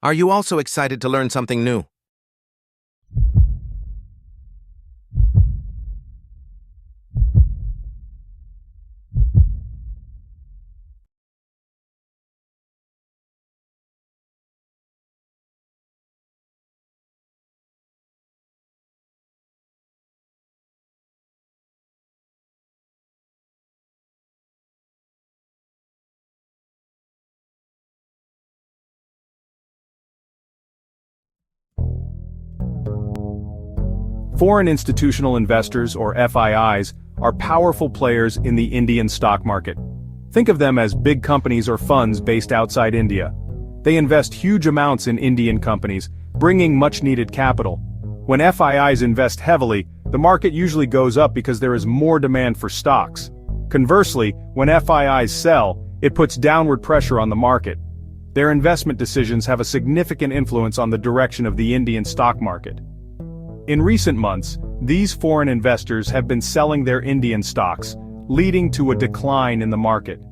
Are you also excited to learn something new? Foreign institutional investors, or FIIs, are powerful players in the Indian stock market. Think of them as big companies or funds based outside India. They invest huge amounts in Indian companies, bringing much-needed capital. When FIIs invest heavily, the market usually goes up because there is more demand for stocks. Conversely, when FIIs sell, it puts downward pressure on the market. Their investment decisions have a significant influence on the direction of the Indian stock market. In recent months, these foreign investors have been selling their Indian stocks, leading to a decline in the market.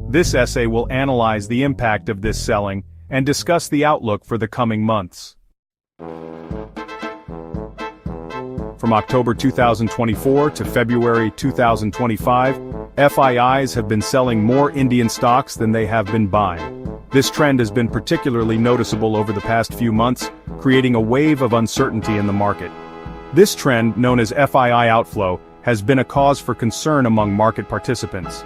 This essay will analyze the impact of this selling and discuss the outlook for the coming months. From October 2024 to February 2025, FIIs have been selling more Indian stocks than they have been buying. This trend has been particularly noticeable over the past few months, creating a wave of uncertainty in the market. This trend, known as FII outflow, has been a cause for concern among market participants.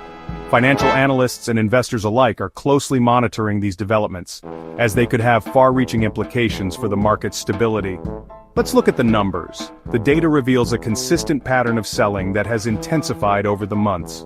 Financial analysts and investors alike are closely monitoring these developments, as they could have far-reaching implications for the market's stability. Let's look at the numbers. The data reveals a consistent pattern of selling that has intensified over the months.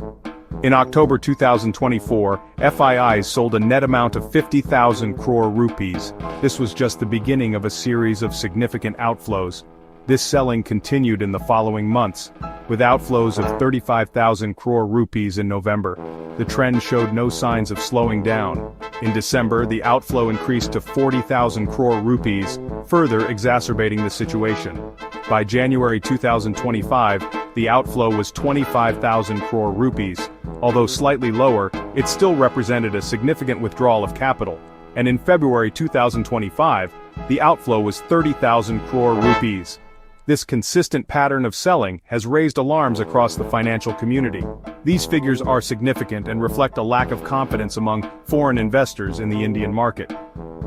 In October 2024, FIIs sold a net amount of 50,000 crore rupees. This was just the beginning of a series of significant outflows. This selling continued in the following months, with outflows of 35,000 crore rupees in November. The trend showed no signs of slowing down. In December, the outflow increased to 40,000 crore rupees, further exacerbating the situation. By January 2025, the outflow was 25,000 crore rupees. Although slightly lower, it still represented a significant withdrawal of capital. And in February 2025, the outflow was 30,000 crore rupees. This consistent pattern of selling has raised alarms across the financial community. These figures are significant and reflect a lack of confidence among foreign investors in the Indian market.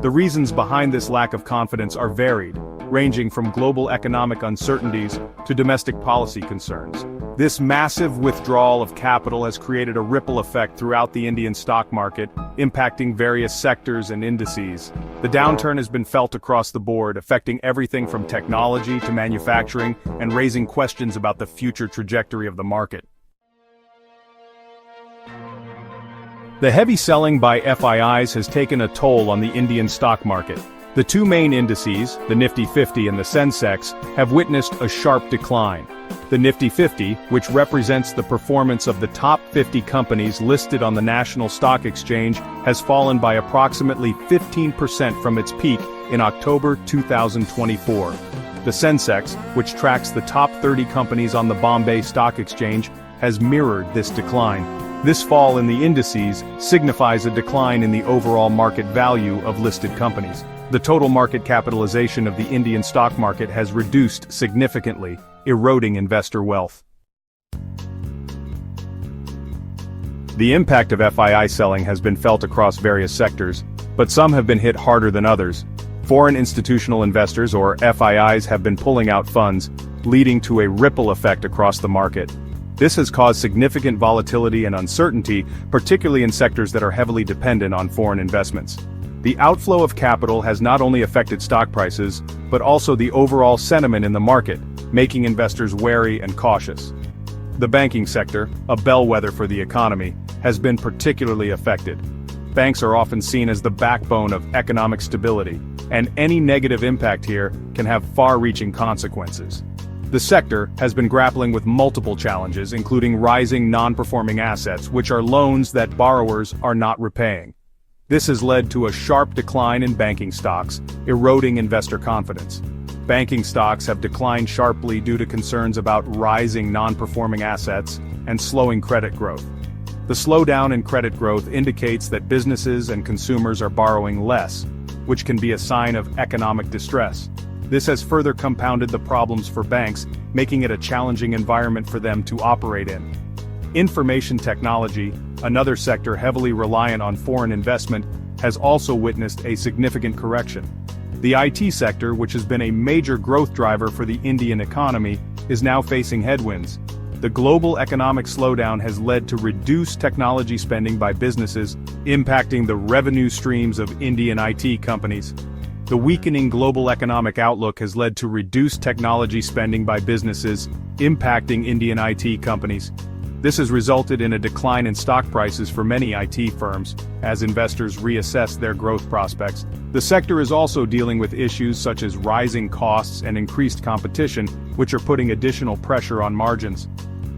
The reasons behind this lack of confidence are varied, ranging from global economic uncertainties to domestic policy concerns. This massive withdrawal of capital has created a ripple effect throughout the Indian stock market, impacting various sectors and indices. The downturn has been felt across the board, affecting everything from technology to manufacturing, and raising questions about the future trajectory of the market. The heavy selling by FIIs has taken a toll on the Indian stock market. The two main indices, the Nifty 50 and the Sensex, have witnessed a sharp decline. The Nifty 50, which represents the performance of the top 50 companies listed on the National Stock Exchange, has fallen by approximately 15% from its peak in October 2024. The Sensex, which tracks the top 30 companies on the Bombay Stock Exchange, has mirrored this decline. This fall in the indices signifies a decline in the overall market value of listed companies. The total market capitalization of the Indian stock market has reduced significantly, eroding investor wealth. The impact of FII selling has been felt across various sectors, but some have been hit harder than others. Foreign institutional investors, or FIIs, have been pulling out funds, leading to a ripple effect across the market. This has caused significant volatility and uncertainty, particularly in sectors that are heavily dependent on foreign investments. The outflow of capital has not only affected stock prices, but also the overall sentiment in the market, making investors wary and cautious. The banking sector, a bellwether for the economy, has been particularly affected. Banks are often seen as the backbone of economic stability, and any negative impact here can have far-reaching consequences. The sector has been grappling with multiple challenges, including rising non-performing assets, which are loans that borrowers are not repaying. This has led to a sharp decline in banking stocks, eroding investor confidence. Banking stocks have declined sharply due to concerns about rising non-performing assets and slowing credit growth. The slowdown in credit growth indicates that businesses and consumers are borrowing less, which can be a sign of economic distress. This has further compounded the problems for banks, making it a challenging environment for them to operate in. Information technology, another sector heavily reliant on foreign investment, has also witnessed a significant correction. The IT sector, which has been a major growth driver for the Indian economy, is now facing headwinds. The global economic slowdown has led to reduced technology spending by businesses, impacting the revenue streams of Indian IT companies. The weakening global economic outlook has led to reduced technology spending by businesses, impacting Indian IT companies. This has resulted in a decline in stock prices for many IT firms, as investors reassess their growth prospects. The sector is also dealing with issues such as rising costs and increased competition, which are putting additional pressure on margins.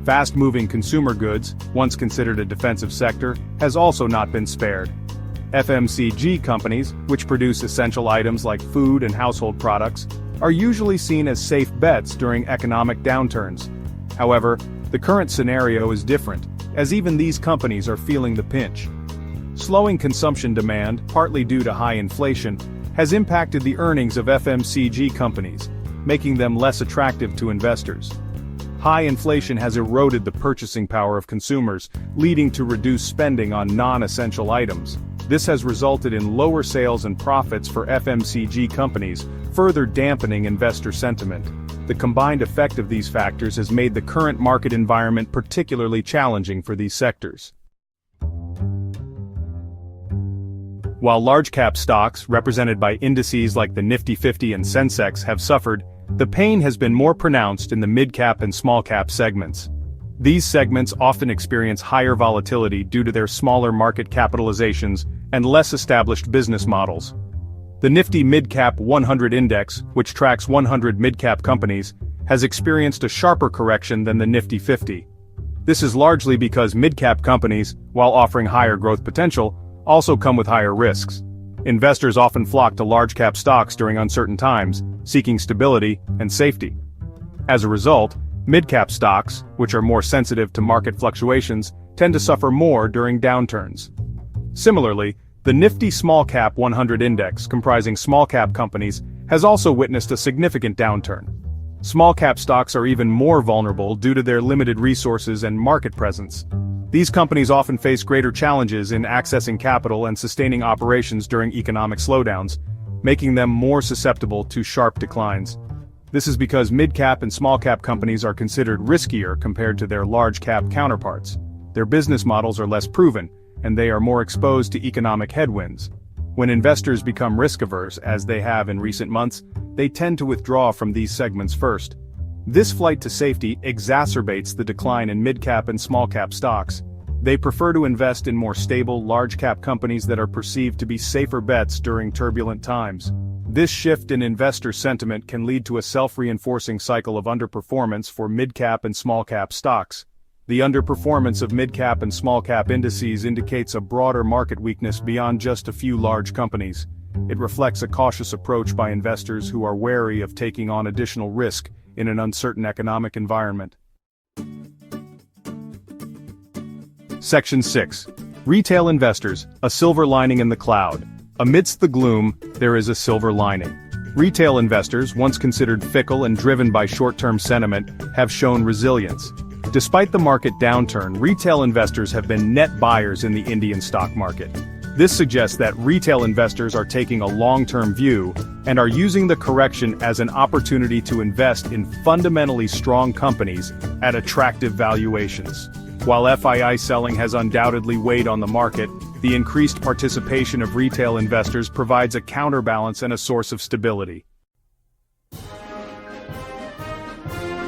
Fast-moving consumer goods, once considered a defensive sector, has also not been spared. FMCG companies, which produce essential items like food and household products, are usually seen as safe bets during economic downturns. However, the current scenario is different, as even these companies are feeling the pinch. Slowing consumption demand, partly due to high inflation, has impacted the earnings of FMCG companies, making them less attractive to investors. High inflation has eroded the purchasing power of consumers, leading to reduced spending on non-essential items. This has resulted in lower sales and profits for FMCG companies, further dampening investor sentiment. The combined effect of these factors has made the current market environment particularly challenging for these sectors. While large-cap stocks, represented by indices like the Nifty 50 and Sensex, have suffered, the pain has been more pronounced in the mid-cap and small-cap segments. These segments often experience higher volatility due to their smaller market capitalizations and less established business models. The Nifty Mid-Cap 100 Index, which tracks 100 mid-cap companies, has experienced a sharper correction than the Nifty 50. This is largely because mid-cap companies, while offering higher growth potential, also come with higher risks. Investors often flock to large-cap stocks during uncertain times, seeking stability and safety. As a result, mid-cap stocks, which are more sensitive to market fluctuations, tend to suffer more during downturns. Similarly, the Nifty Small Cap 100 Index, comprising small-cap companies, has also witnessed a significant downturn. Small-cap stocks are even more vulnerable due to their limited resources and market presence. These companies often face greater challenges in accessing capital and sustaining operations during economic slowdowns, making them more susceptible to sharp declines. This is because mid-cap and small-cap companies are considered riskier compared to their large-cap counterparts. Their business models are less proven, and they are more exposed to economic headwinds. When investors become risk-averse, as they have in recent months, they tend to withdraw from these segments first. This flight to safety exacerbates the decline in mid-cap and small-cap stocks. They prefer to invest in more stable, large-cap companies that are perceived to be safer bets during turbulent times. This shift in investor sentiment can lead to a self-reinforcing cycle of underperformance for mid-cap and small-cap stocks. The underperformance of mid-cap and small-cap indices indicates a broader market weakness beyond just a few large companies. It reflects a cautious approach by investors who are wary of taking on additional risk in an uncertain economic environment. Section 6. Retail investors, a silver lining in the cloud. Amidst the gloom, there is a silver lining. Retail investors, once considered fickle and driven by short-term sentiment, have shown resilience. Despite the market downturn, retail investors have been net buyers in the Indian stock market. This suggests that retail investors are taking a long-term view and are using the correction as an opportunity to invest in fundamentally strong companies at attractive valuations. While FII selling has undoubtedly weighed on the market, the increased participation of retail investors provides a counterbalance and a source of stability.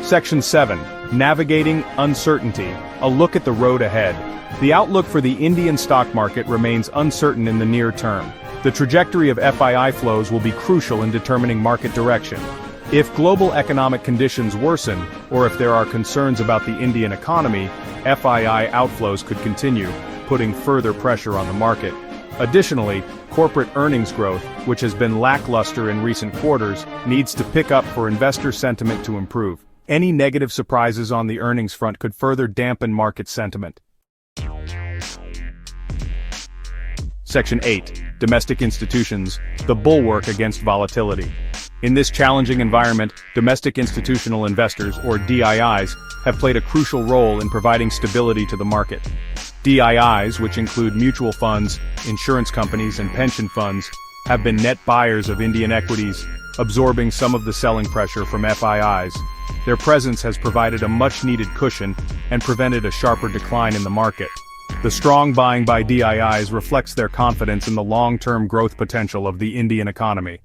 Section 7. Navigating uncertainty, a look at the road ahead. The outlook for the Indian stock market remains uncertain in the near term. The trajectory of FII flows will be crucial in determining market direction. If global economic conditions worsen, or if there are concerns about the Indian economy, FII outflows could continue, putting further pressure on the market. Additionally, corporate earnings growth, which has been lackluster in recent quarters, needs to pick up for investor sentiment to improve. Any negative surprises on the earnings front could further dampen market sentiment. Section 8. Domestic institutions, the bulwark against volatility. In this challenging environment, domestic institutional investors, or DIIs, have played a crucial role in providing stability to the market. DIIs, which include mutual funds, insurance companies, and pension funds, have been net buyers of Indian equities, absorbing some of the selling pressure from FIIs. Their presence has provided a much-needed cushion and prevented a sharper decline in the market. The strong buying by DIIs reflects their confidence in the long-term growth potential of the Indian economy.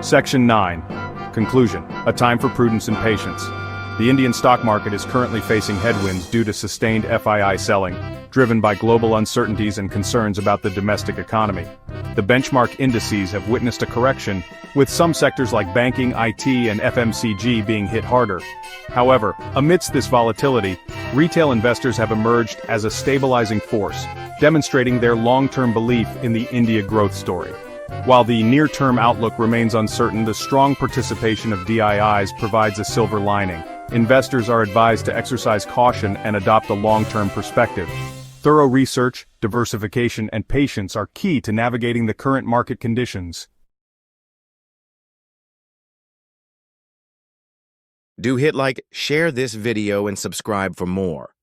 Section 9. Conclusion. A time for prudence and patience. The Indian stock market is currently facing headwinds due to sustained FII selling, driven by global uncertainties and concerns about the domestic economy. The benchmark indices have witnessed a correction, with some sectors like banking, IT, and FMCG being hit harder. However, amidst this volatility, retail investors have emerged as a stabilizing force, demonstrating their long-term belief in the India growth story. While the near-term outlook remains uncertain, the strong participation of DIIs provides a silver lining. Investors are advised to exercise caution and adopt a long-term perspective. Thorough research, diversification, and patience are key to navigating the current market conditions. Do hit like, share this video, and subscribe for more.